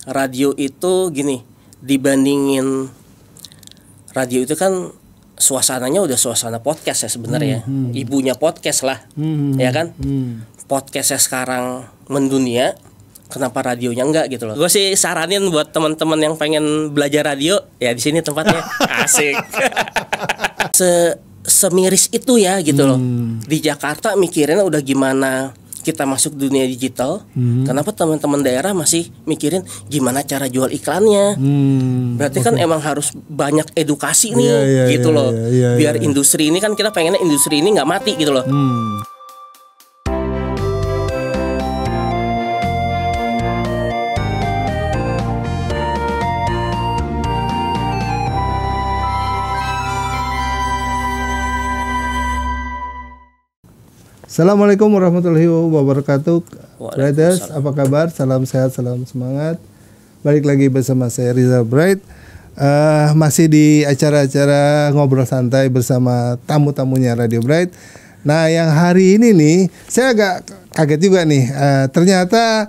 radio itu gini, dibandingin radio itu kan suasananya udah suasana podcast ya sebenarnya. Ibunya podcast lah, ya kan? Podcastnya sekarang mendunia, kenapa radionya enggak gitu loh? Gue sih saranin buat teman-teman yang pengen belajar radio, ya di sini tempatnya. Asik. Semiris itu ya gitu loh. Di Jakarta mikirin udah gimana kita masuk dunia digital. Kenapa teman-teman daerah masih mikirin gimana cara jual iklannya? Berarti kan emang harus banyak edukasi nih gitu loh. Biar industri ini kan kita pengennya industri ini nggak mati gitu loh. Assalamualaikum warahmatullahi wabarakatuh. Brothers, apa kabar? Salam sehat, salam semangat. Balik lagi bersama saya Rizal Bright. Masih di acara-acara ngobrol santai bersama tamu-tamunya Radio Bright. Nah, yang hari ini nih, saya agak kaget juga nih. Ternyata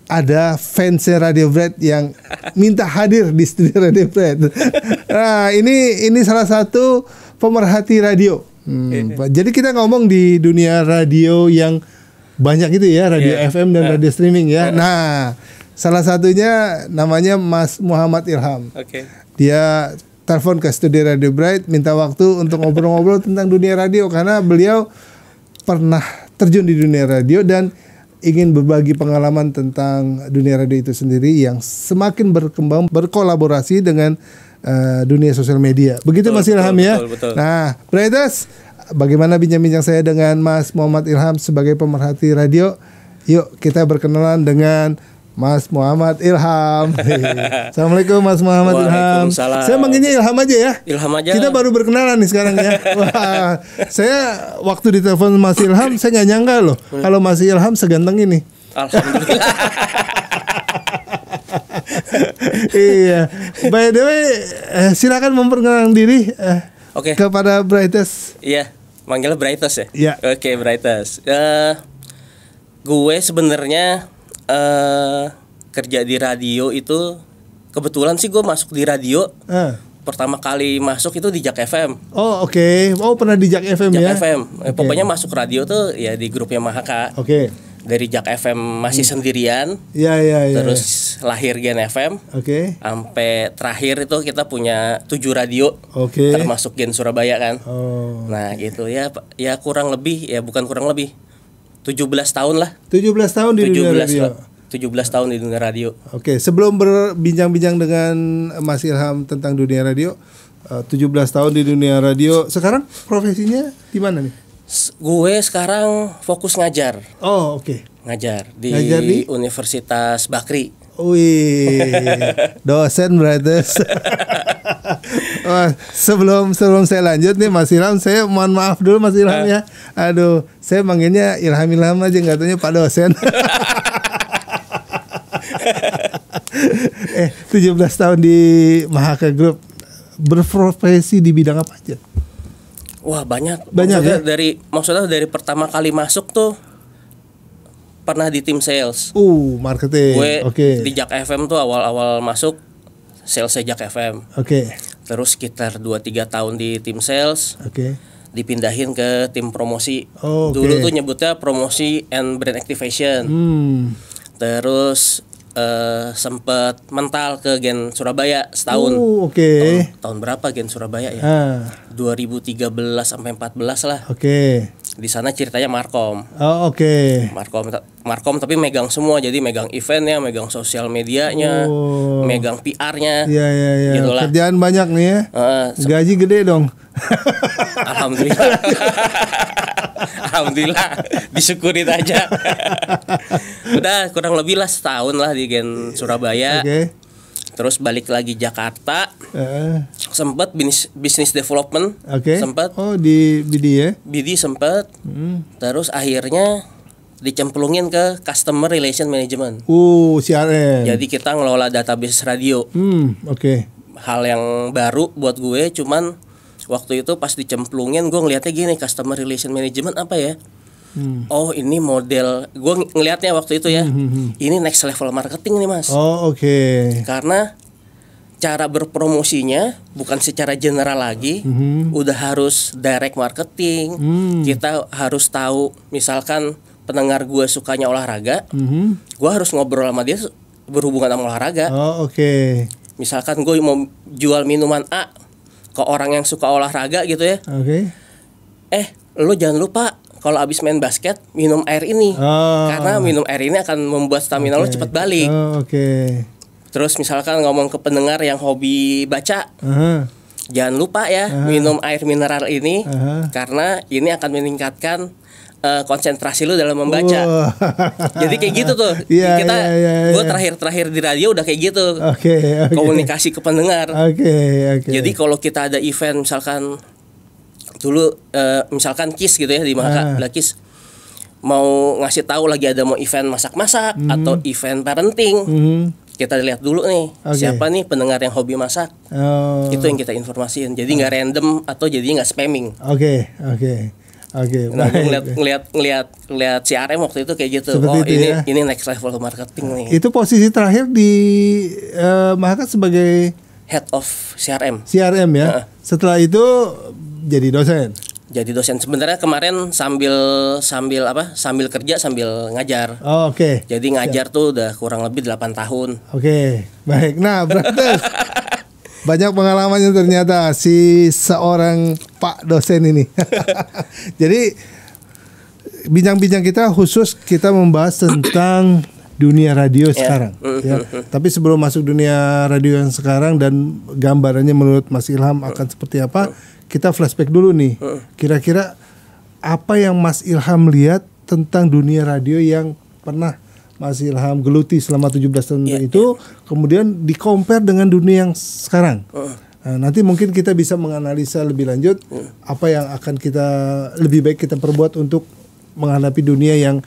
ada fans Radio Bright yang minta hadir di studio Radio Bright. Nah, ini salah satu pemerhati radio. Jadi kita ngomong di dunia radio yang banyak gitu ya, radio FM dan radio streaming ya. Nah, salah satunya namanya Mas Muhammad Ilham. Dia telepon ke studio Radio Bright, minta waktu untuk ngobrol-ngobrol tentang dunia radio karena beliau pernah terjun di dunia radio dan ingin berbagi pengalaman tentang dunia radio itu sendiri yang semakin berkembang, berkolaborasi dengan dunia sosial media. Begitu Mas Ilham ya. Betul. Nah, Brothers, bagaimana bincang-bincang saya dengan Mas Muhammad Ilham sebagai pemerhati radio? Yuk kita berkenalan dengan Mas Muhammad Ilham. Assalamualaikum Mas Muhammad Ilham. Saya manggilnya Ilham aja ya. Ilham aja. Kita baru berkenalan nih sekarang ya. Wah, saya waktu ditelepon Mas Ilham saya nggak nyangka loh kalau Mas Ilham seganteng ini. Alhamdulillah. Iya. By the way, silakan memperkenalkan diri kepada Brightest. Iya, manggilnya Brightest ya. Iya. Oke, Brightest. Gue sebenarnya kerja di radio itu kebetulan sih gue masuk di radio. Pertama kali masuk itu di Jak FM. Oh oke. Oh pernah di Jak FM ya. Jak FM. Pokoknya masuk radio tuh ya di grupnya Mahaka. Oke. Dari Jak FM masih sendirian. Iya. Terus lahir Gen FM. Oke. Sampai terakhir itu kita punya 7 radio. Oke. Termasuk Gen Surabaya kan. Oh. Nah gitu ya kurang lebih ya bukan kurang lebih 17 tahun lah. 17 tahun di dunia radio. 17 tahun di dunia radio. Oke, sebelum berbincang-bincang dengan Mas Ilham tentang dunia radio, 17 tahun di dunia radio. Sekarang profesinya di mana nih? Gue sekarang fokus ngajar. Oh, oke. Ngajar di Universitas Bakri. Wih, dosen Brothers. Sebelum saya lanjut nih Mas Ilham, saya mohon maaf dulu Mas Ilham ya. Aduh, saya manggilnya Ilham aja, nggak taunya Pak dosen. 17 tahun di Mahaka Group, berprofesi di bidang apa aja? Wah banyak ya? Maksudnya dari pertama kali masuk tuh pernah di tim sales. Marketing. Gue di Jak FM tuh awal-awal masuk salesnya Jak FM. Terus sekitar 2-3 tahun di tim sales. Dipindahin ke tim promosi. Dulu tuh nyebutnya promosi and brand activation. Terus sempat mental ke Gen Surabaya setahun. Tahun berapa Gen Surabaya ya? 2013 sampai 14 lah. Di sana ceritanya Markom. Markom tapi megang semua, jadi megang eventnya, megang sosial medianya, megang PR-nya. Iya. Gitulah. Kerjaan banyak nih ya. Gaji gede dong. Alhamdulillah. Alhamdulillah, disyukurin aja. Udah kurang lebih lah setahun lah di Gen Surabaya. Terus balik lagi Jakarta. Sempet bisnis development. Sempet. Oh di BD ya? BD sempet. Terus akhirnya dicemplungin ke customer relation management. CRM. Jadi kita ngelola database radio. Hal yang baru buat gue, cuman waktu itu pas dicemplungin gue ngeliatnya gini, customer relation management apa ya? Oh ini model, gue ngelihatnya waktu itu ya, ini next level marketing nih mas. Oh oke. Karena cara berpromosinya bukan secara general lagi, udah harus direct marketing. Kita harus tahu, misalkan pendengar gue sukanya olahraga, gue harus ngobrol sama dia berhubungan sama olahraga. Oh oke. Misalkan gue mau jual minuman A ke orang yang suka olahraga gitu ya. Oke. Lo jangan lupa kalau abis main basket minum air ini, karena minum air ini akan membuat stamina lo cepat balik. Oke. Terus misalkan ngomong ke pendengar yang hobi baca, jangan lupa ya minum air mineral ini, karena ini akan meningkatkan konsentrasi lu dalam membaca. Jadi kayak gitu tuh. Kita gue terakhir di radio udah kayak gitu. Komunikasi ke pendengar. Jadi kalau kita ada event misalkan dulu misalkan KIS gitu ya di Mahaka, KIS mau ngasih tahu lagi ada mau event masak-masak atau event parenting. Kita lihat dulu nih siapa nih pendengar yang hobi masak. Itu yang kita informasiin. Jadi nggak random atau jadi nggak spamming. Nah, ngeliat CRM waktu itu kayak gitu. Seperti ini next level marketing nih. Itu posisi terakhir di Mahaka sebagai head of CRM. CRM ya. Setelah itu jadi dosen. Jadi dosen sebenarnya kemarin sambil kerja sambil ngajar. Jadi ngajar tuh udah kurang lebih 8 tahun. Baik. Nah, berarti banyak pengalamannya ternyata si seorang Pak dosen ini. Jadi bincang-bincang kita khusus kita membahas tentang dunia radio sekarang. Tapi sebelum masuk dunia radio yang sekarang dan gambarannya menurut Mas Ilham akan seperti apa, kita flashback dulu nih. Kira-kira apa yang Mas Ilham lihat tentang dunia radio yang pernah Mas Ilham geluti selama 17 tahun itu, kemudian di-compare dengan dunia yang sekarang. Nah, nanti mungkin kita bisa menganalisa lebih lanjut apa yang akan kita lebih baik kita perbuat untuk menghadapi dunia yang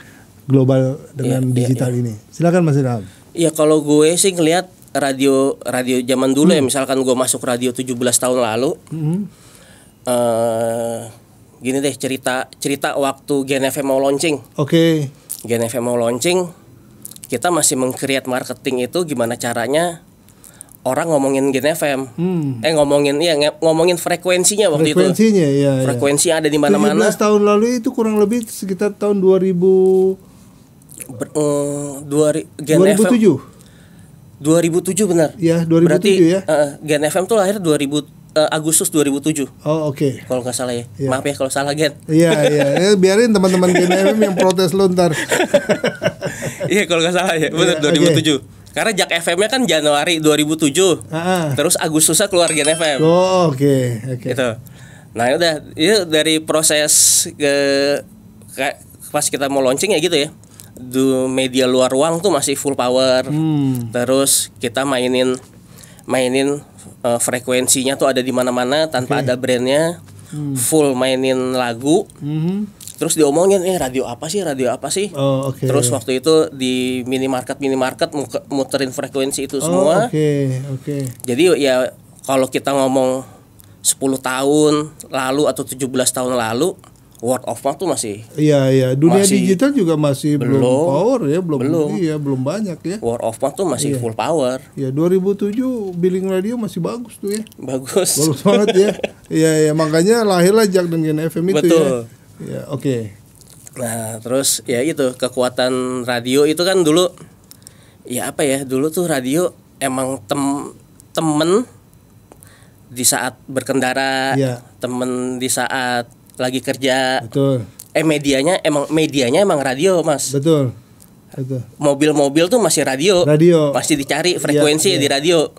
global dengan digital ini. Silakan Mas Ilham. Iya, kalau gue sih ngelihat radio zaman dulu ya, misalkan gue masuk radio 17 tahun lalu. Gini deh cerita waktu Gen FM mau launching. Gen FM mau launching, kita masih meng-create marketing itu gimana caranya orang ngomongin Gen FM. Ngomongin frekuensinya waktu itu. Frekuensi ada di mana-mana. 17 tahun lalu itu kurang lebih sekitar tahun 2007 benar. Ya, 2007 berarti, ya. Gen FM tuh lahir Agustus 2007. Kalau nggak salah ya. Maaf ya kalau salah Gen. Iya. Biarin teman-teman Gen FM yang protes lo ntar. Iya kalau nggak salah ya. Benar 2007. Karena Jak FM-nya kan Januari 2007. Terus Agustusnya keluar Gen FM. Gitu. Nah udah, itu dari proses pas kita mau launching ya gitu ya. Media luar ruang tuh masih full power. Terus kita mainin frekuensinya tuh ada di mana-mana tanpa ada brandnya, full mainin lagu, terus diomongin radio apa sih? Terus waktu itu di minimarket muterin frekuensi itu semua. Jadi ya kalau kita ngomong 10 tahun lalu atau 17 tahun lalu, word of mouth tuh masih dunia digital juga masih belum power ya, belum banyak ya. Word of mouth tuh masih full power. 2007 billing radio masih bagus tuh ya. Bagus banget ya. Makanya lahirlah Jak dan Gen FM itu. Betul. Ya. Nah, terus ya itu kekuatan radio itu kan dulu dulu tuh radio emang temen di saat berkendara, temen di saat lagi kerja. Betul. Medianya emang radio, Mas. Betul. Mobil-mobil tuh masih radio. Masih dicari frekuensi di radio.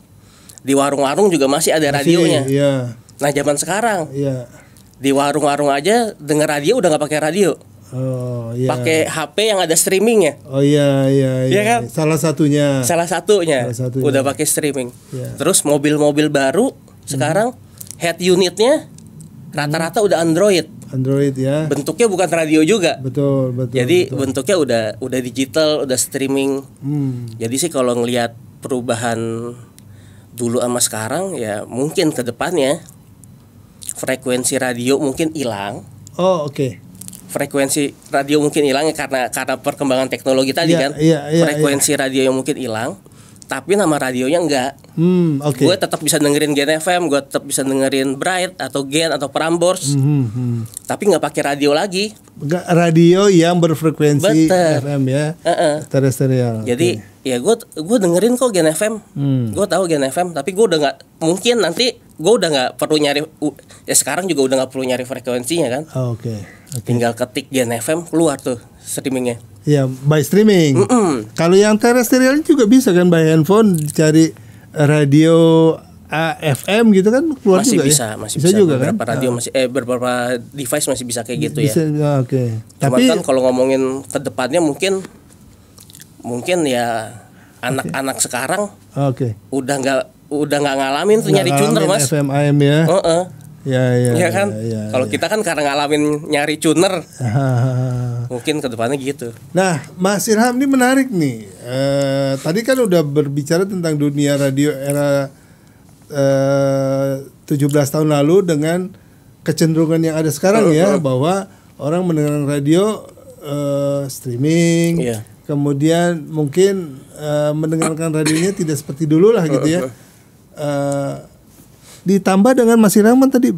Di warung-warung juga masih ada radionya. Nah, zaman sekarang. Di warung-warung aja denger radio udah nggak pakai radio. Pakai HP yang ada streamingnya. Iya kan? Salah satunya udah pakai streaming. Terus mobil-mobil baru sekarang head unitnya rata-rata udah Android ya. Bentuknya bukan radio juga. Betul. Jadi bentuknya udah digital, udah streaming. Jadi sih kalau ngelihat perubahan dulu sama sekarang ya mungkin ke depannya frekuensi radio mungkin hilang. frekuensi radio mungkin hilang ya karena perkembangan teknologi tadi kan. Frekuensi radio yang mungkin hilang, tapi nama radionya enggak. Gue tetap bisa dengerin Gen FM, gue tetap bisa dengerin Bright atau Gen atau Prambors. Tapi nggak pakai radio lagi. Radio yang berfrekuensi FM ya. Terestrial. Jadi ya gue dengerin kok Gen FM. Gue tahu Gen FM, tapi gue udah nggak, mungkin nanti gue udah nggak perlu nyari, ya sekarang juga udah nggak perlu nyari frekuensinya kan. Tinggal ketik Gen FM, keluar tuh streamingnya. Ya, by streaming. Kalau yang terestrial juga bisa kan, by handphone cari radio AM gitu kan, keluar masih juga bisa, ya? Masih bisa juga beberapa kan? radio beberapa device masih bisa kayak gitu bisa, ya. Cuman Tapi kan kalau ngomongin ke depannya mungkin ya anak-anak sekarang udah nggak ngalamin tuh nyari tuner Mas. FM AM ya. Ya kan. Kalau kita kan karena ngalamin nyari tuner. Mungkin ke depannya gitu. Nah, Mas Irham ini menarik nih. Tadi kan udah berbicara tentang dunia radio era 17 tahun lalu dengan kecenderungan yang ada sekarang ya, bahwa orang mendengarkan radio streaming, kemudian mungkin mendengarkan radionya tidak seperti dulu lah gitu ya. Ditambah dengan Mas Irham tadi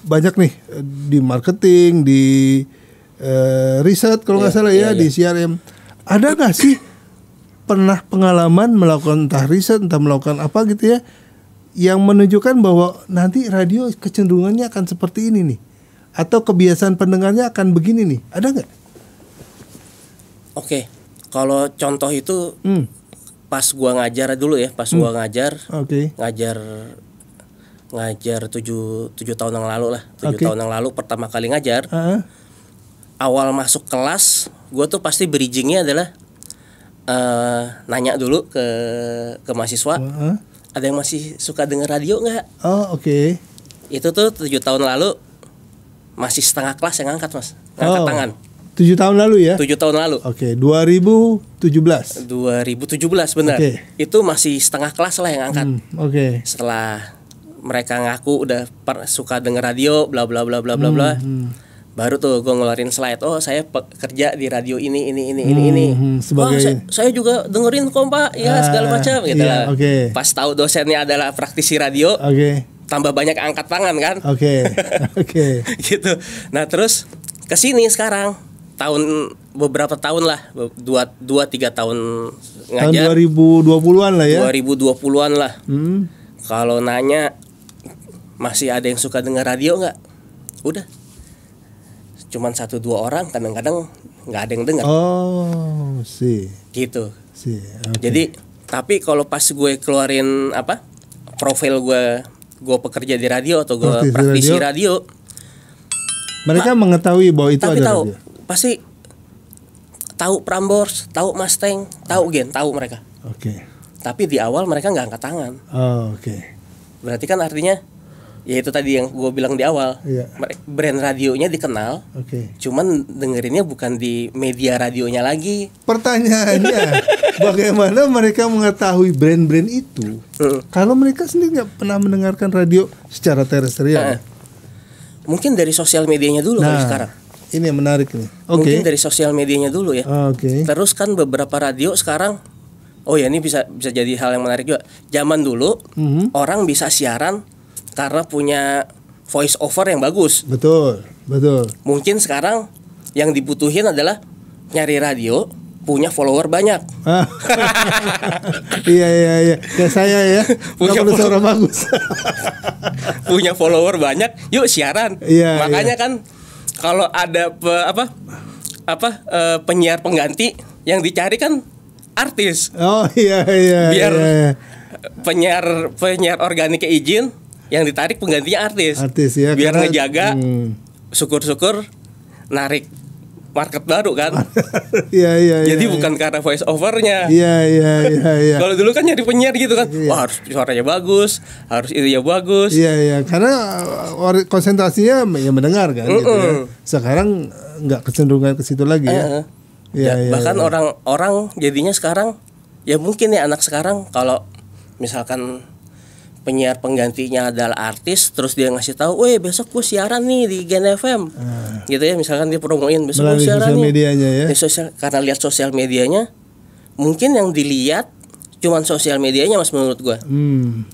banyak nih di marketing, di riset kalau nggak salah ya, di CRM. Ada nggak sih pernah pengalaman melakukan entah riset, entah melakukan apa gitu ya, yang menunjukkan bahwa nanti radio kecenderungannya akan seperti ini nih, atau kebiasaan pendengarnya akan begini nih, ada nggak? Oke, kalau contoh itu pas gua ngajar dulu ya, gua ngajar 7 tahun yang lalu lah, 7 tahun yang lalu pertama kali ngajar. Awal masuk kelas, gua tuh pasti bridgingnya adalah nanya dulu ke mahasiswa. Ada yang masih suka denger radio nggak? Itu tuh 7 tahun lalu masih setengah kelas yang ngangkat Mas, ngangkat tangan. 7 tahun lalu ya? 7 tahun lalu. 2017. 2017 benar. Itu masih setengah kelas lah yang angkat. Setelah mereka ngaku udah suka denger radio, bla bla bla bla bla bla. Baru tuh gue ngeluarin slide. Oh, saya kerja di radio ini. Sebagai saya juga dengerin kok Pak, ya segala macam gitu lah. Pas tahu dosennya adalah praktisi radio, tambah banyak angkat tangan kan. Gitu. Nah terus kesini sekarang beberapa tahun lah, 2-3 tahun ngajar. Tahun 2020-an lah ya. 2020-an lah. Kalau nanya masih ada yang suka dengar radio nggak? Udah. Cuman 1-2 orang, kadang-kadang nggak ada yang dengar. Gitu. Jadi tapi kalau pas gue keluarin profil gue pekerja di radio atau gue praktisi radio, mereka mengetahui bahwa itu ada tahu, radio. Pasti tahu Prambors, tahu Mustang, tahu Gen, tahu mereka. Tapi di awal mereka nggak angkat tangan. Berarti kan artinya ya itu tadi yang gue bilang di awal, brand radionya dikenal, cuman dengerinnya bukan di media radionya lagi. Pertanyaannya, bagaimana mereka mengetahui brand-brand itu kalau mereka sendiri nggak pernah mendengarkan radio secara terestrial? Mungkin dari sosial medianya dulu kali sekarang. Ini yang menarik nih. Mungkin dari sosial medianya dulu ya. Terus kan beberapa radio sekarang, ini bisa jadi hal yang menarik juga. Zaman dulu orang bisa siaran karena punya voice over yang bagus. Betul. Mungkin sekarang yang dibutuhin adalah nyari radio punya follower banyak. Iya. Kayak saya ya. Punya suara bagus. Punya follower banyak, yuk siaran. Makanya kan kalau ada penyiar pengganti yang dicari kan artis. Biar penyiar organiknya izin, yang ditarik penggantinya artis ya, biar ngejaga syukur-syukur narik market baru kan. Jadi bukan karena voice overnya. Kalau dulu kan nyari penyiar gitu kan, harus suaranya bagus, harus ininya bagus. Karena konsentrasinya ya mendengar kan gitu ya. Sekarang nggak kecenderungan ke situ lagi ya. Bahkan orang jadinya sekarang ya mungkin ya anak sekarang kalau misalkan penyiar penggantinya adalah artis, terus dia ngasih tahu, "Weh, besok gue siaran nih di Gen FM." Gitu ya, misalkan dia promoin besok gue siaran nih. Medianya ya. Karena lihat sosial medianya, mungkin yang dilihat cuman sosial medianya Mas menurut gue.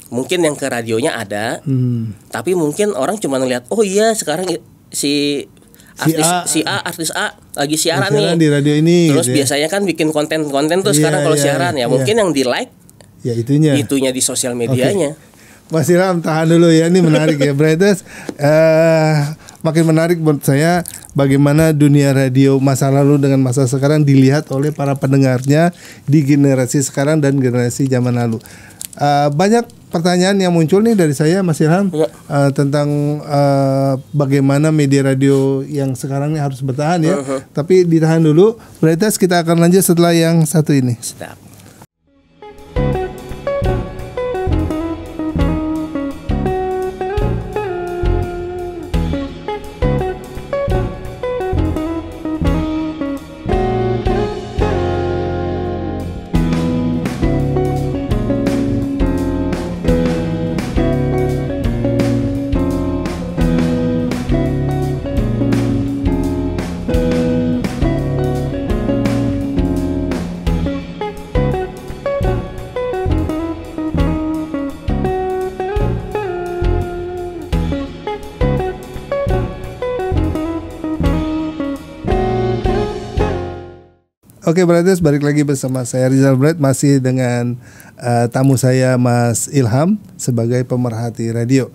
Mungkin yang ke radionya ada. Tapi mungkin orang cuma ngeliat, "Oh iya, sekarang si A artis A lagi siaran nih di radio ini." Terus gitu biasanya kan bikin konten tuh sekarang kalau siaran ya. Mungkin yang di-like ya itunya di sosial medianya. Mas Ilham, tahan dulu ya, ini menarik ya Brothers. Makin menarik menurut saya bagaimana dunia radio masa lalu dengan masa sekarang dilihat oleh para pendengarnya di generasi sekarang dan generasi zaman lalu. Banyak pertanyaan yang muncul nih dari saya Mas Ilham tentang bagaimana media radio yang sekarang ini harus bertahan ya. Tapi ditahan dulu. Brothers, kita akan lanjut setelah yang satu ini. Sedap. Oke Brothers, balik lagi bersama saya Rizal Bright, masih dengan tamu saya Mas Ilham sebagai pemerhati radio.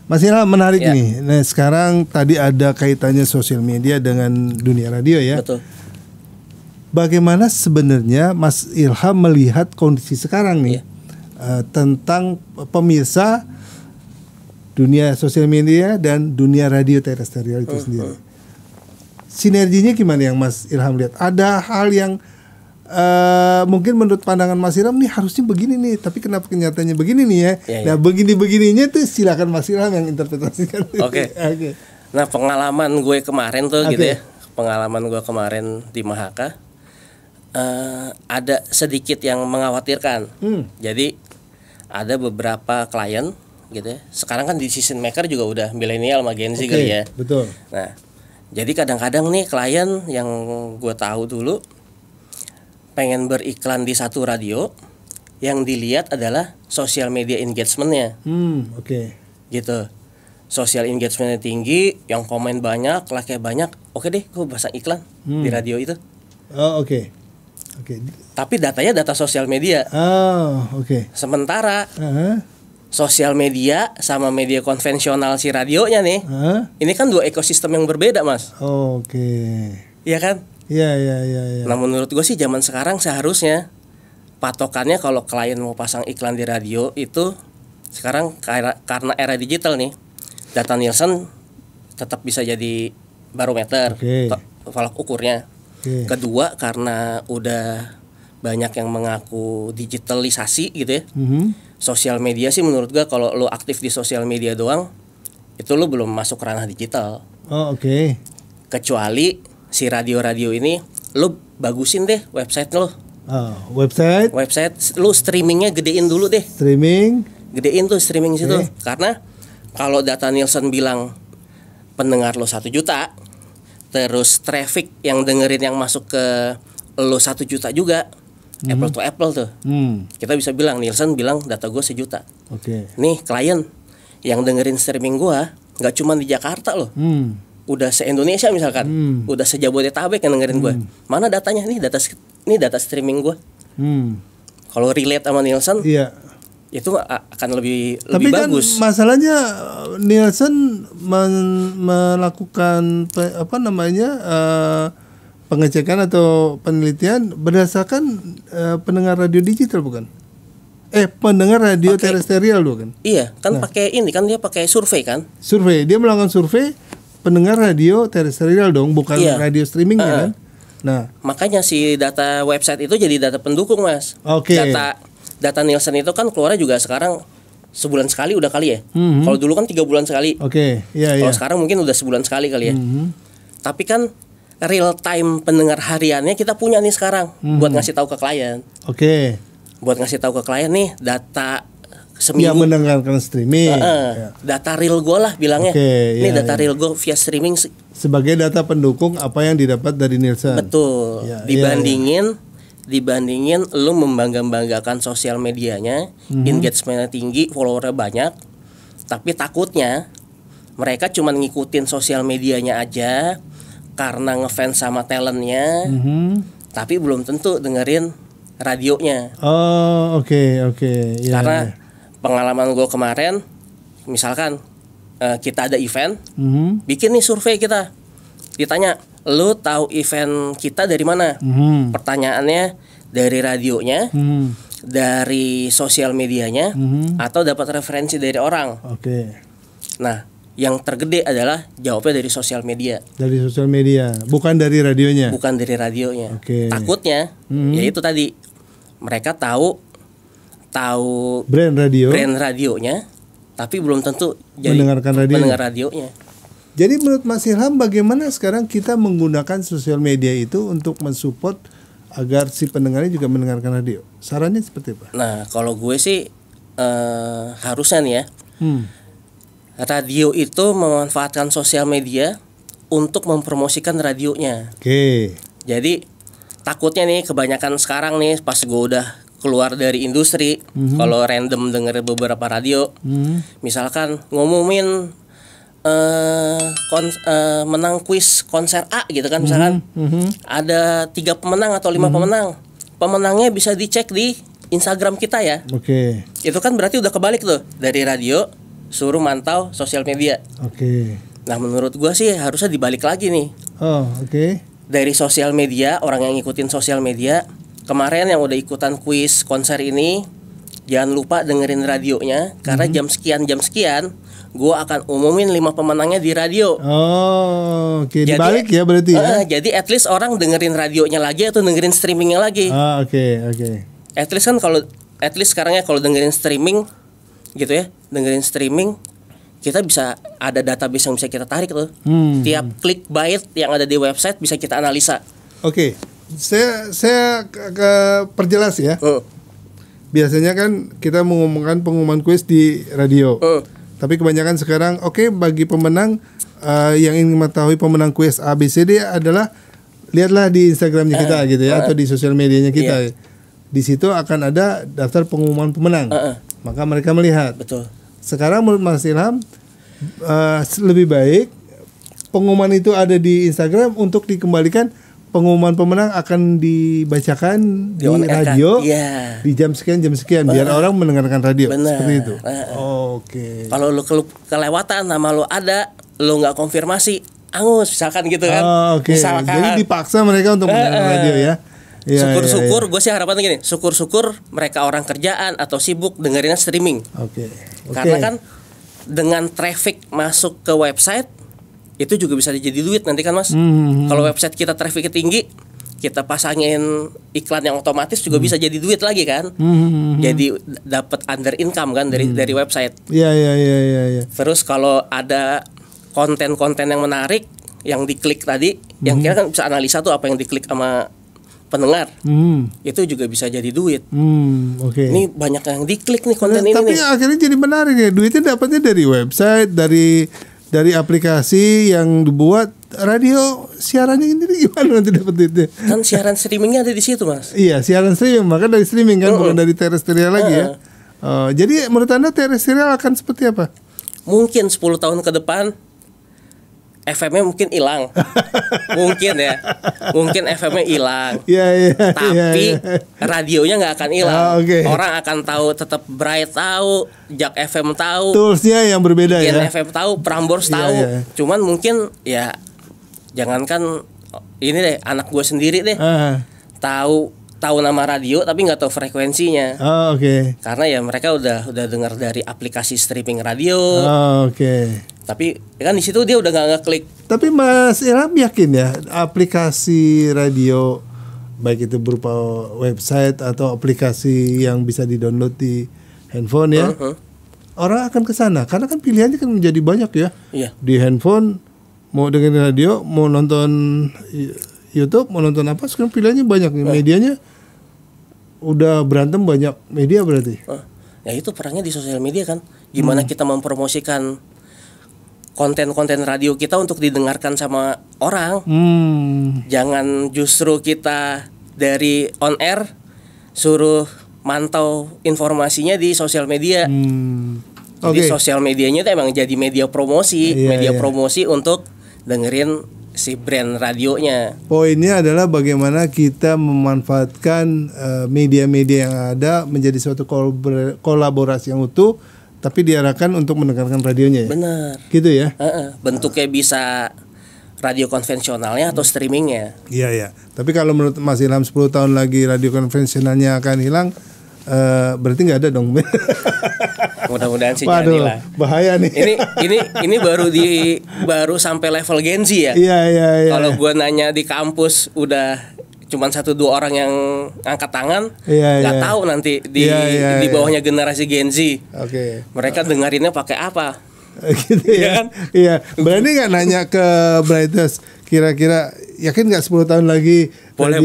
Mas Ilham, menarik nih. Nah, sekarang tadi ada kaitannya sosial media dengan dunia radio ya. Betul. Bagaimana sebenarnya Mas Ilham melihat kondisi sekarang nih tentang pemirsa dunia sosial media dan dunia radio terestrial itu sendiri? Sinerginya gimana yang Mas Ilham lihat? Ada hal yang mungkin menurut pandangan Mas Ilham nih harusnya begini nih, tapi kenapa kenyataannya begini nih ya? Nah, begini-begininya tuh silakan Mas Ilham yang interpretasikan. Oke. Nah, pengalaman gue kemarin tuh gitu ya. Pengalaman gue kemarin di Mahaka ada sedikit yang mengkhawatirkan. Jadi ada beberapa klien gitu ya. Sekarang kan decision maker juga udah milenial sama Gen Z kali ya. Betul. Nah, jadi kadang-kadang nih klien yang gue tahu dulu pengen beriklan di satu radio, yang dilihat adalah social media engagement-nya. Gitu. Social engagement-nya tinggi, yang komen banyak, like banyak. Oke deh, gue pasang iklan di radio itu. Tapi datanya data sosial media. Sementara sosial media sama media konvensional si radionya nih, ini kan dua ekosistem yang berbeda Mas. Iya kan? Iya. Nah menurut gue sih zaman sekarang seharusnya patokannya kalau klien mau pasang iklan di radio itu sekarang karena era digital nih, data Nielsen tetap bisa jadi barometer, tolak ukurnya. Kedua, karena udah banyak yang mengaku digitalisasi gitu ya. Sosial media sih menurut gua kalau lo aktif di sosial media doang itu lo belum masuk ranah digital. Kecuali si radio-radio ini lo bagusin deh website lo. Website lo streamingnya gedein dulu deh. Gedein tuh streaming situ. Karena kalau data Nielsen bilang pendengar lo 1 juta, terus traffic yang dengerin yang masuk ke lo 1 juta juga, apple to apple tuh. Kita bisa bilang Nielsen bilang data gue 1 juta. Nih klien yang dengerin streaming gue nggak cuma di Jakarta loh, udah se-Indonesia misalkan, udah se-Jabodetabek yang dengerin gue. Mana datanya? Nih data streaming gue. Kalau relate sama Nielsen, itu akan lebih bagus. Tapi kan masalahnya Nielsen melakukan pengecekan atau penelitian berdasarkan pendengar radio digital bukan? Pendengar radio terestrial bukan? Iya, kan pakai ini kan dia pakai survei kan? Survei, dia melakukan survei pendengar radio terestrial dong, bukan radio streamingnya kan? Nah, makanya si data website itu jadi data pendukung Mas. Data Nielsen itu kan keluarnya juga sekarang sebulan sekali udah kali ya. Kalau dulu kan 3 bulan sekali. Kalau sekarang mungkin udah sebulan sekali kali ya. Tapi kan real time pendengar hariannya kita punya nih sekarang buat ngasih tahu ke klien. Buat ngasih tahu ke klien nih data seminggu mendengarkan streaming. Data real gue lah bilangnya. Ini data real gue via streaming sebagai data pendukung apa yang didapat dari Nielsen. Betul. Dibandingin lu membanggakan sosial medianya, engagementnya tinggi, followernya banyak, tapi takutnya mereka cuma ngikutin sosial medianya aja karena ngefans sama talentnya, tapi belum tentu dengerin radionya. Oh, oke. Karena pengalaman gue kemarin, misalkan kita ada event, bikin nih survei kita, ditanya, lu tahu event kita dari mana? Pertanyaannya dari radionya, dari sosial medianya, atau dapat referensi dari orang. Nah, yang tergede adalah jawabnya dari sosial media. Dari sosial media, bukan dari radionya. Bukan dari radionya. Takutnya, ya itu tadi, mereka tahu brand radionya, tapi belum tentu jadi mendengar radionya. Jadi menurut Mas Ilham, bagaimana sekarang kita menggunakan sosial media itu untuk mensupport agar si pendengarnya juga mendengarkan radio? Sarannya seperti apa? Nah, kalau gue sih harusnya nih ya, radio itu memanfaatkan sosial media untuk mempromosikan radionya. Jadi takutnya nih kebanyakan sekarang nih pas gue udah keluar dari industri, kalau random denger beberapa radio, misalkan ngumumin menang kuis konser A gitu kan, misalkan ada 3 pemenang atau 5 pemenang, pemenangnya bisa dicek di Instagram kita ya. Itu kan berarti udah kebalik tuh, dari radio suruh mantau sosial media. Nah, menurut gua sih harusnya dibalik lagi nih. Dari sosial media, orang yang ngikutin sosial media kemarin yang udah ikutan kuis konser ini, jangan lupa dengerin radionya, karena jam sekian gue akan umumin 5 pemenangnya di radio. Dibalik ya berarti ya. Jadi at least orang dengerin radionya lagi atau dengerin streamingnya lagi. At least kan sekarang ya kalau dengerin streaming gitu ya, dengerin streaming, kita bisa ada database yang bisa kita tarik tuh. Tiap klik byte yang ada di website bisa kita analisa. Saya perjelas ya. Biasanya kan kita mengumumkan pengumuman kuis di radio. Tapi kebanyakan sekarang bagi pemenang yang ingin mengetahui pemenang kuis ABCD adalah lihatlah di Instagramnya kita gitu ya, atau di sosial medianya kita. Di situ akan ada daftar pengumuman pemenang. Maka mereka melihat. Sekarang menurut Mas Ilham lebih baik pengumuman itu ada di Instagram untuk dikembalikan. Pengumuman pemenang akan dibacakan di radio di jam sekian biar orang mendengarkan radio. Seperti itu. Kalau lu kelewatan nama lu ada, lu nggak konfirmasi, angus misalkan gitu kan. Misalkan. Jadi dipaksa mereka untuk mendengarkan radio ya. Syukur-syukur gue sih harapannya gini, syukur-syukur mereka orang kerjaan atau sibuk dengerinnya streaming. Karena kan dengan traffic masuk ke website itu juga bisa jadi duit nanti kan Mas. Kalau website kita trafficnya tinggi, kita pasangin iklan yang otomatis juga bisa jadi duit lagi kan. Jadi dapat under income kan dari website. Iya. Terus kalau ada konten-konten yang menarik yang diklik tadi, yang kita kan bisa analisa tuh apa yang diklik sama pendengar. Itu juga bisa jadi duit. Ini banyak yang diklik nih konten ini. Tapi akhirnya jadi menarik ya. Duitnya dapatnya dari website, dari aplikasi yang dibuat. Radio siarannya ini gimana nanti dapat duitnya? Kan siaran streamingnya ada di situ Mas. Iya, siaran streaming, maka dari streaming kan, bukan dari terestrial lagi ya. Jadi menurut Anda terestrial akan seperti apa? Mungkin 10 tahun ke depan FM-nya mungkin hilang. Mungkin ya. Mungkin FM-nya hilang. Tapi radionya nggak akan hilang. Orang akan tahu, tetap Bright tahu, Jak FM tahu. Toolsnya yang berbeda ya. FM tahu, Prambors tahu. Cuman mungkin ya jangankan ini deh, anak gue sendiri deh. Tahu nama radio tapi nggak tahu frekuensinya. Karena ya mereka udah dengar dari aplikasi streaming radio. Tapi kan di situ dia udah nggak ngeklik. Tapi Mas Ilham yakin ya aplikasi radio baik itu berupa website atau aplikasi yang bisa di-download di handphone ya, orang akan ke sana karena kan pilihannya kan menjadi banyak ya. Di handphone mau dengerin radio, mau nonton YouTube, mau nonton apa, sekarang pilihannya banyak. Medianya udah berantem banyak media berarti. Ya itu perangnya di sosial media kan. Gimana kita mempromosikan konten-konten radio kita untuk didengarkan sama orang. Jangan justru kita dari on air suruh mantau informasinya di sosial media. Jadi sosial medianya itu emang jadi media promosi, promosi untuk dengerin si brand radionya. Poinnya adalah bagaimana kita memanfaatkan media-media yang ada menjadi suatu kolaborasi yang utuh, tapi diarahkan untuk mendengarkan radionya ya. Benar. Gitu ya. Bentuknya bisa radio konvensionalnya atau streamingnya. Iya. Tapi kalau menurut Mas Ilham 10 tahun lagi radio konvensionalnya akan hilang, berarti nggak ada dong. Mudah-mudahan sih jadi lah. Bahaya nih. Ini baru sampai level Gen Z ya. Iya. Kalau gue nanya di kampus udah cuman 1-2 orang yang angkat tangan, nggak tahu nanti di bawahnya generasi Gen Z. Mereka dengerinnya pakai apa? Gitu ya kan? Iya. Berani nggak nanya ke Brightest, kira-kira yakin nggak 10 tahun lagi? Boleh.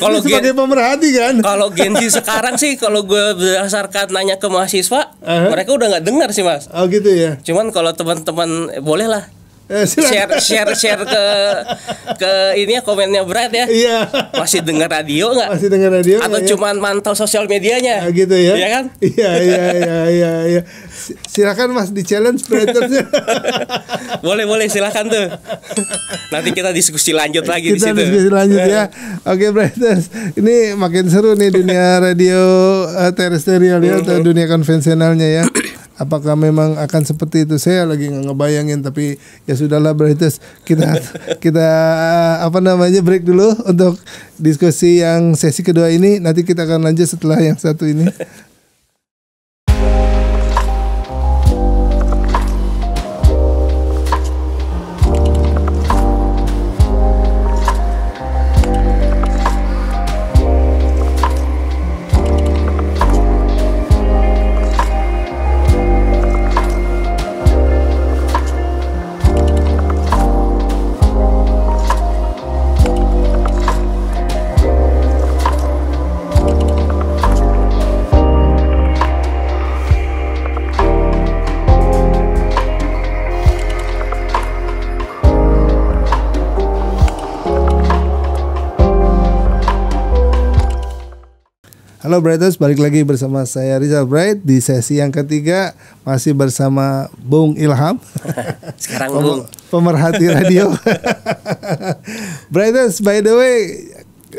Kalau sebagai pemerhati kan. Kalau Gen Z sekarang sih, kalau gue berdasarkan nanya ke mahasiswa, mereka udah nggak dengar sih Mas. Oh gitu ya. Cuman kalau teman-teman boleh lah. Share ke ini ya, komennya Bright ya. Iya. Masih dengar radio nggak? Masih dengar radio? Atau cuman mantau sosial medianya? Gitu ya. Iya kan? Iya. Silakan Mas di challenge Brighters-nya. boleh silakan tuh. Nanti kita diskusi lanjut lagi di situ. Kita diskusi lanjut ya. Oke Brighters, ini makin seru nih dunia radio terestrial ya atau dunia konvensionalnya ya. Apakah memang akan seperti itu? Saya lagi ngebayangin, tapi ya sudahlah Brighters, kita break dulu untuk diskusi yang sesi kedua ini. Nanti kita akan lanjut setelah yang satu ini. Halo Brighters, balik lagi bersama saya Rizal Bright di sesi yang ketiga, masih bersama Bung Ilham. Sekarang Bung pemerhati radio. Brighters, by the way,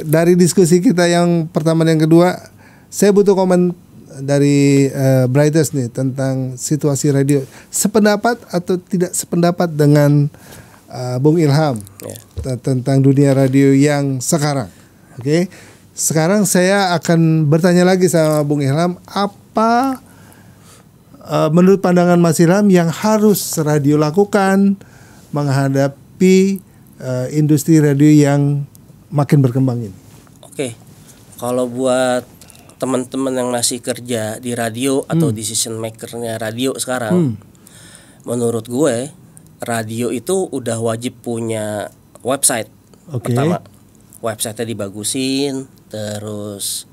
dari diskusi kita yang pertama dan yang kedua, saya butuh komen dari Brighters nih tentang situasi radio. Sependapat atau tidak sependapat dengan Bung Ilham tentang dunia radio yang sekarang? Oke. Sekarang saya akan bertanya lagi sama Bung Ilham, apa menurut pandangan Mas Ilham yang harus radio lakukan menghadapi industri radio yang makin berkembang ini? Oke, kalau buat teman-teman yang masih kerja di radio atau decision makernya radio sekarang, menurut gue radio itu udah wajib punya website. Pertama, website-nya dibagusin, terus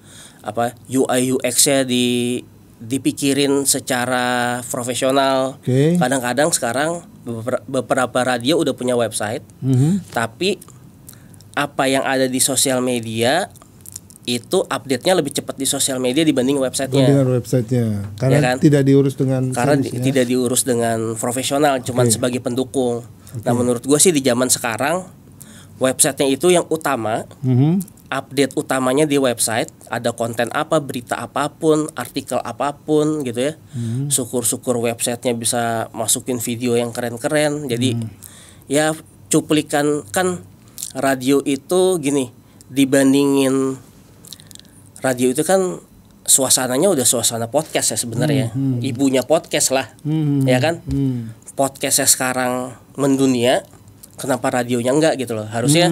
UI UX-nya dipikirin secara profesional. Kadang-kadang sekarang beberapa radio udah punya website, tapi apa yang ada di sosial media itu update-nya lebih cepat di sosial media dibanding website-nya. Karena ya kan? tidak diurus dengan tidak diurus dengan profesional, cuman sebagai pendukung. Nah, menurut gue sih di zaman sekarang website-nya itu yang utama. Update utamanya di website, ada konten apa, berita apapun, artikel apapun gitu ya. Syukur-syukur websitenya bisa masukin video yang keren-keren. Jadi ya cuplikan, kan radio itu gini, dibandingin radio itu kan suasananya udah suasana podcast ya sebenarnya. Ibunya podcast lah, ya kan? Podcastnya sekarang mendunia. Kenapa radionya enggak gitu loh. Harusnya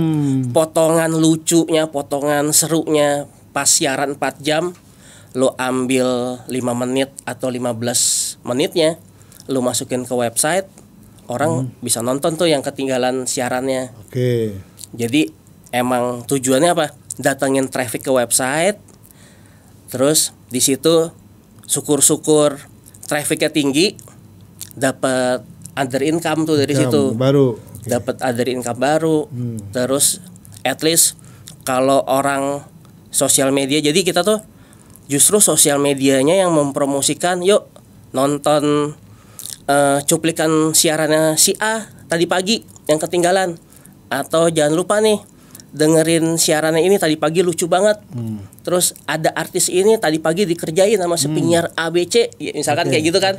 potongan lucunya, potongan serunya pas siaran 4 jam lo ambil 5 menit atau 15 menitnya lo masukin ke website, orang bisa nonton tuh yang ketinggalan siarannya. Jadi emang tujuannya apa? Datangin traffic ke website, Terus di situ syukur-syukur trafficnya tinggi, dapat other income tuh dari situ. Baru. Dapat other income baru. Terus at least kalau orang sosial media, jadi kita tuh justru sosial medianya yang mempromosikan, yuk nonton cuplikan siarannya si A tadi pagi yang ketinggalan, atau jangan lupa nih dengerin siarannya ini tadi pagi lucu banget. Terus ada artis ini tadi pagi dikerjain sama si penyiar ABC, ya, misalkan kayak gitu kan.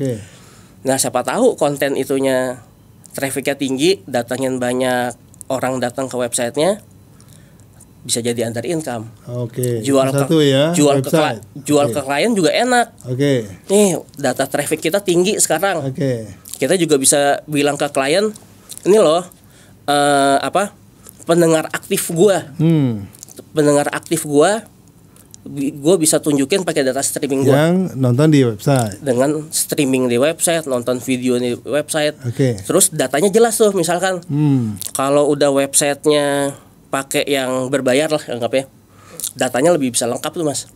Nah siapa tahu konten itunya trafficnya tinggi, datangin banyak orang datang ke websitenya, bisa jadi under income. Jual ke klien juga enak. Nih data traffic kita tinggi sekarang. Kita juga bisa bilang ke klien, ini loh pendengar aktif gua. Pendengar aktif gua bisa tunjukin pakai data streaming gua. Yang nonton di website. Dengan streaming di website, nonton video di website. Terus datanya jelas tuh, misalkan kalau udah websitenya pakai yang berbayar lah anggapnya, datanya lebih bisa lengkap tuh mas.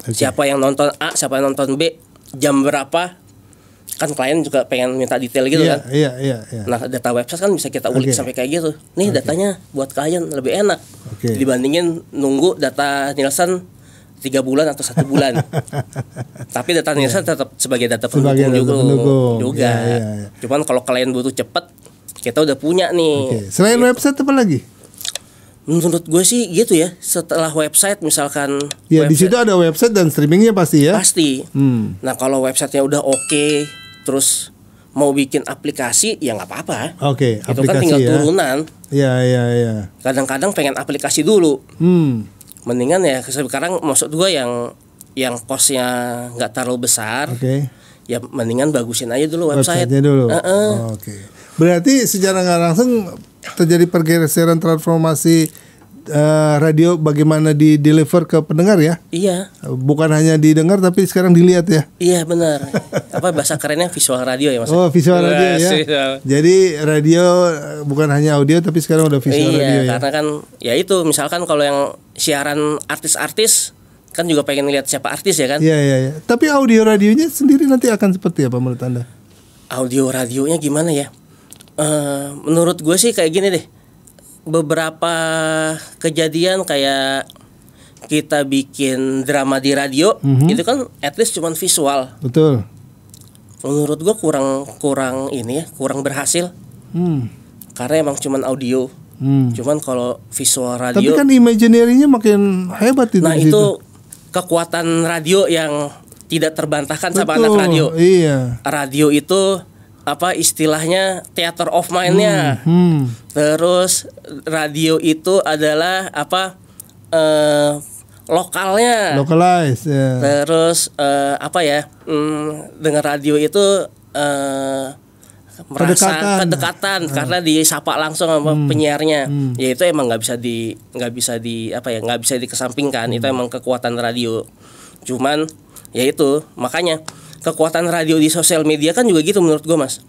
Siapa yang nonton A, siapa yang nonton B, jam berapa, kan klien juga pengen minta detail gitu kan. Nah data website kan bisa kita ulik sampai kayak gitu. Nih datanya buat klien lebih enak dibandingin nunggu data Nielsen 3 bulan atau 1 bulan. Tapi data Nielsen tetap sebagai data pendukung juga. Cuman kalau klien butuh cepet, kita udah punya nih. Selain website apa lagi? Menurut gue sih gitu ya. Setelah website misalkan, ya di situ ada website dan streamingnya pasti ya. Pasti. Nah kalau websitenya udah oke, terus mau bikin aplikasi ya nggak apa-apa. Itu kan tinggal turunan. Iya. Kadang-kadang pengen aplikasi dulu. Mendingan ya sekarang maksud gue yang costnya nggak terlalu besar. Ya mendingan bagusin aja dulu website-nya dulu. Berarti secara nggak langsung terjadi pergeseran transformasi radio bagaimana di deliver ke pendengar ya? Iya. Bukan hanya didengar tapi sekarang dilihat ya? Iya benar. Apa bahasa kerennya visual radio ya mas? Oh visual radio ya. Jadi radio bukan hanya audio tapi sekarang udah visual radio ya? Iya karena kan ya itu misalkan kalau yang siaran artis-artis kan juga pengen lihat siapa artis ya kan? Iya. Tapi audio radionya sendiri nanti akan seperti apa menurut Anda? Audio radionya gimana ya? Menurut gue sih kayak gini deh. Beberapa kejadian kayak kita bikin drama di radio, itu kan at least cuman visual. Betul. Menurut gue kurang ini ya, kurang berhasil. Karena emang cuman audio. Cuman kalau visual radio. Tapi kan imaginary-nya makin hebat itu. Nah itu kekuatan radio yang tidak terbantahkan sama anak radio. Iya. Radio itu apa istilahnya theater of mind-nya. Terus radio itu adalah apa lokalnya. Localize. Yeah. Terus apa ya? Dengan radio itu merasa kedekatan karena disapa langsung sama penyiarnya. Ya itu emang nggak bisa dikesampingkan. Itu emang kekuatan radio. Cuman ya itu makanya kekuatan radio di sosial media kan juga gitu menurut gue mas.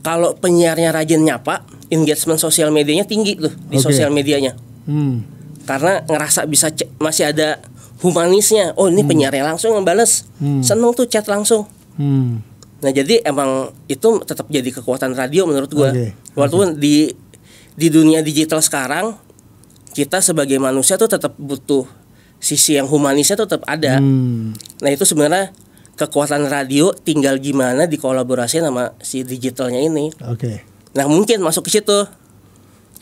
Kalau penyiarnya rajin nyapa, engagement sosial medianya tinggi tuh di sosial medianya. Karena ngerasa bisa masih ada humanisnya. Oh ini penyiarnya langsung ngebales, seneng tuh chat langsung. Nah jadi emang itu tetap jadi kekuatan radio menurut gue. Walaupun di dunia digital sekarang kita sebagai manusia tuh tetap butuh sisi yang humanisnya tuh tetap ada. Nah itu sebenarnya kekuatan radio tinggal gimana dikolaborasi sama si digitalnya ini. Nah mungkin masuk ke situ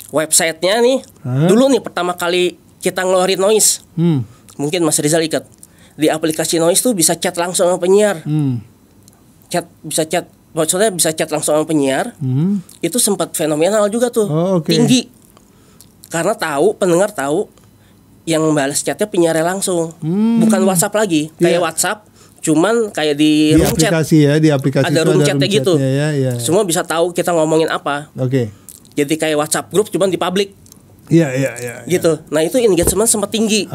websitenya nih. Dulu nih pertama kali kita ngeluarin Noise, mungkin Mas Rizal ikat di aplikasi Noise tuh bisa chat langsung sama penyiar. Maksudnya bisa chat langsung sama penyiar. Itu sempat fenomenal juga tuh, tinggi. Karena pendengar tahu yang balas chatnya penyiarnya langsung, bukan WhatsApp lagi, kayak WhatsApp. Cuman kayak di room aplikasi chat, ya, di aplikasi ada room chatnya gitu. Ya. Semua bisa tahu kita ngomongin apa. Jadi kayak WhatsApp grup cuman di publik. Iya. Gitu. Nah itu engagement sempat tinggi.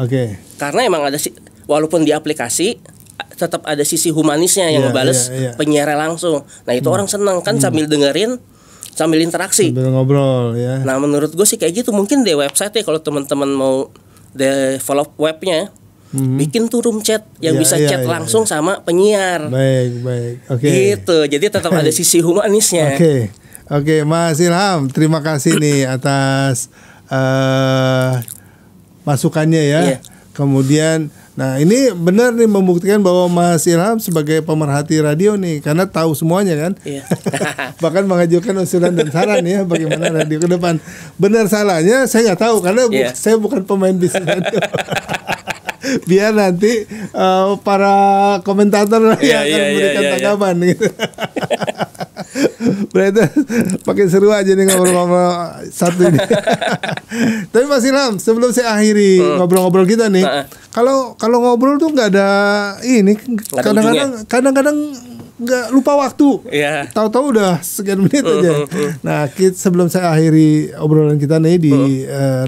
Karena emang ada walaupun di aplikasi tetap ada sisi humanisnya yang ngebales penyiar langsung. Nah itu orang seneng kan sambil dengerin, sambil interaksi, sambil ngobrol ya. Nah menurut gue sih kayak gitu. Mungkin di website ya kalau teman-teman mau develop webnya, bikin tuh room chat yang bisa chat langsung sama penyiar. Baik. Oke. Gitu. Jadi tetap ada sisi humanisnya. Oke, Mas Ilham, terima kasih nih atas masukannya ya. Kemudian, nah ini benar nih membuktikan bahwa Mas Ilham sebagai pemerhati radio nih, karena tahu semuanya kan. Bahkan mengajukan usulan dan saran ya bagaimana radio ke depan. Benar salahnya saya nggak tahu karena saya bukan pemain bisnis radio. Biar nanti para komentator yang akan memberikan tanggapan gitu. Berarti pakai seru aja nih ngobrol-ngobrol satu ini. Tapi Mas Ilham, sebelum saya akhiri ngobrol-ngobrol kita nih, kalau ngobrol tuh nggak ada ini, kadang-kadang nggak lupa waktu. Tahu-tahu udah sekian menit aja. Nah, sebelum saya akhiri obrolan kita nih di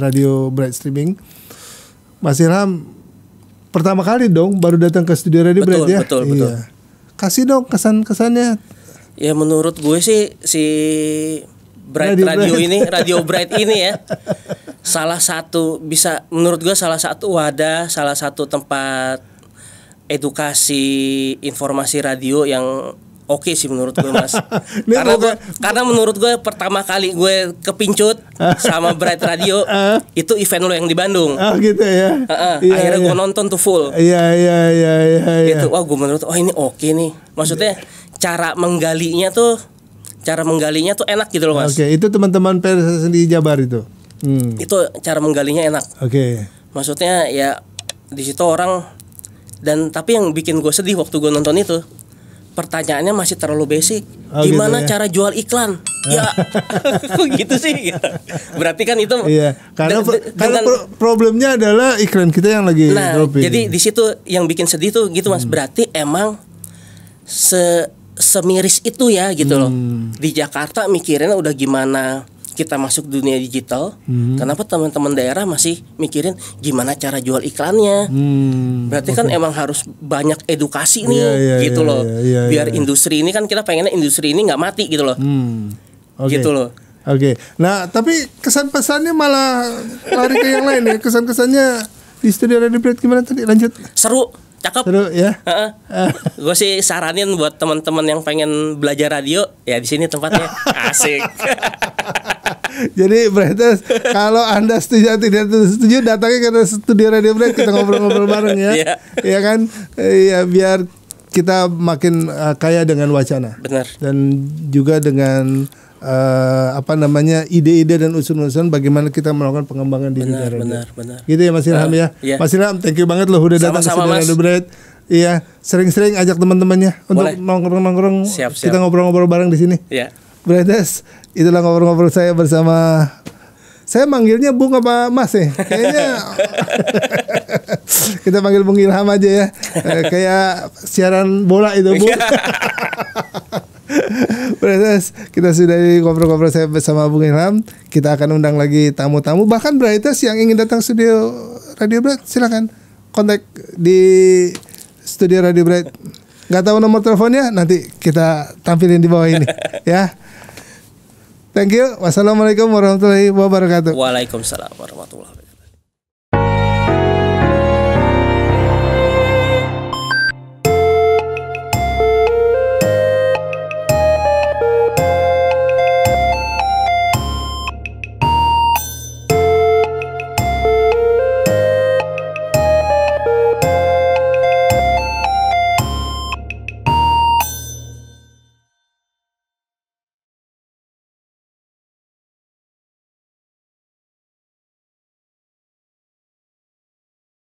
Radio Bright Streaming, Mas Ilham pertama kali dong baru datang ke studio Radio Bright ya. Betul. Kasih dong kesan-kesannya. Ya menurut gue sih si Bright Radio ini, Radio Bright ini ya, menurut gue salah satu wadah, salah satu tempat edukasi informasi radio yang oke sih menurut gue, Mas. Karena menurut gue pertama kali gue kepincut sama Bright Radio itu event lo yang di Bandung. Gitu ya. Akhirnya gue nonton tuh full. Iya. Itu gue menurut ini oke nih. Maksudnya cara menggalinya tuh enak gitu loh, Mas. Itu teman-teman pers di Jabar itu. Itu cara menggalinya enak. Maksudnya ya di situ orang tapi yang bikin gue sedih waktu gue nonton itu, pertanyaannya masih terlalu basic. Gimana gitu ya? Cara jual iklan? Ya, kok gitu sih? Berarti kan itu. Iya. Karena problemnya adalah iklan kita yang lagi dropping. Jadi di situ yang bikin sedih tuh gitu, Mas. Berarti emang semiris itu ya gitu loh. Di Jakarta mikirin udah gimana kita masuk dunia digital. Kenapa teman-teman daerah masih mikirin gimana cara jual iklannya? Berarti kan emang harus banyak edukasi nih gitu loh. Biar industri ini kan kita pengennya industri ini nggak mati gitu loh. Gitu loh. Nah tapi kesan pesannya malah lari ke yang lain ya. Kesan-kesannya di studio Radio Bright gimana tadi? Lanjut. Seru. Cakep. Seru ya. Gue sih saranin buat teman-teman yang pengen belajar radio ya di sini tempatnya. Asik. Jadi berarti kalau Anda setuju tidak setuju datangnya ke studio Radio Bright, kita ngobrol-ngobrol bareng ya. Iya kan? Iya biar kita makin kaya dengan wacana. Benar. Dan juga dengan ide-ide dan usul-usulan bagaimana kita melakukan pengembangan di dunia radio. Benar. Gitu ya Mas Ilham ya. Mas Ilham, thank you banget loh udah datang ke studio Radio Bright. Iya, sering-sering ajak teman-temannya untuk nongkrong-nongkrong. Siap. Kita ngobrol-ngobrol bareng di sini. Iya. Brothers, itulah ngobrol-ngobrol saya bersama, saya manggilnya Bung apa Mas ya? Kayaknya kita panggil Bung Ilham aja ya. Kayak siaran bola itu, Bung. Brothers, kita sudah ngobrol-ngobrol saya bersama Bung Ilham. Kita akan undang lagi tamu-tamu. Bahkan Brothers yang ingin datang studio Radio Bright, silakan kontak di studio Radio Bright. Gak tahu nomor teleponnya, nanti kita tampilin di bawah ini ya. Thank you. Wassalamualaikum warahmatullahi wabarakatuh. Waalaikumsalam warahmatullahi wabarakatuh.